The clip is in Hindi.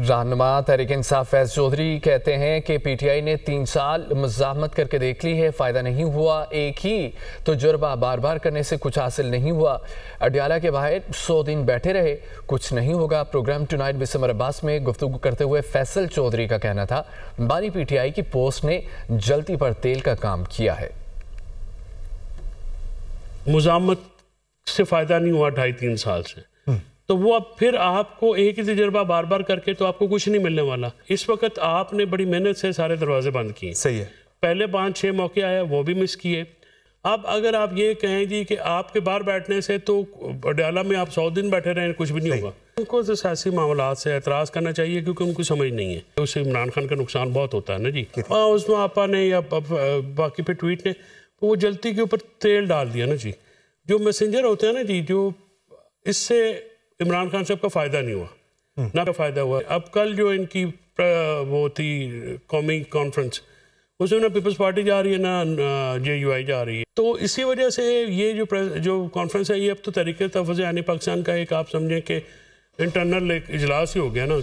रहनुमा तहरीक इंसाफ फैज चौधरी कहते हैं कि पीटीआई ने 3 साल मुज़ाहमत करके देख ली है, फ़ायदा नहीं हुआ। एक ही तजुर्बा बार बार करने से कुछ हासिल नहीं हुआ। अडियाला के बाहर 100 दिन बैठे रहे, कुछ नहीं होगा। Programme tonight with Samar Abbas में गुफ्तगू करते हुए फैसल चौधरी का कहना था, बानी पीटीआई की पोस्ट ने जल्दी पर तेल का काम किया है। मुज़ाहमत से फ़ायदा नहीं हुआ 2.5-3 साल से, तो वो अब फिर आपको एक ही तजर्बा बार बार करके तो आपको कुछ नहीं मिलने वाला। इस वक्त आपने बड़ी मेहनत से सारे दरवाजे बंद किए। सही है। पहले 5-6 मौके आए, वो भी मिस किए। अब अगर आप ये कहें जी कि आपके बाहर बैठने से तो अडियाला में आप 100 दिन बैठे रहें, कुछ भी नहीं होगा। उनको तो सियासी मामलात से एतराज़ करना चाहिए, क्योंकि उनको समझ नहीं है। उससे इमरान खान का नुकसान बहुत होता है ना जी। उसमें आपा ने या बाकी पे ट्वीट ने वो जलती के ऊपर तेल डाल दिया ना जी। जो मैसेंजर होते हैं ना जी, जो इससे इमरान खान साहब का फ़ायदा नहीं हुआ, ना का फ़ायदा हुआ। अब कल जो इनकी वो थी कौमी कॉन्फ्रेंस, उसमें ना पीपल्स पार्टी जा रही है ना JUI जा रही है। तो इसी वजह से ये जो कॉन्फ्रेंस है, ये अब तो तहरीक तहफ़्फ़ुज़ आने पाकिस्तान का एक आप समझें कि इंटरनल एक इजलास ही हो गया ना।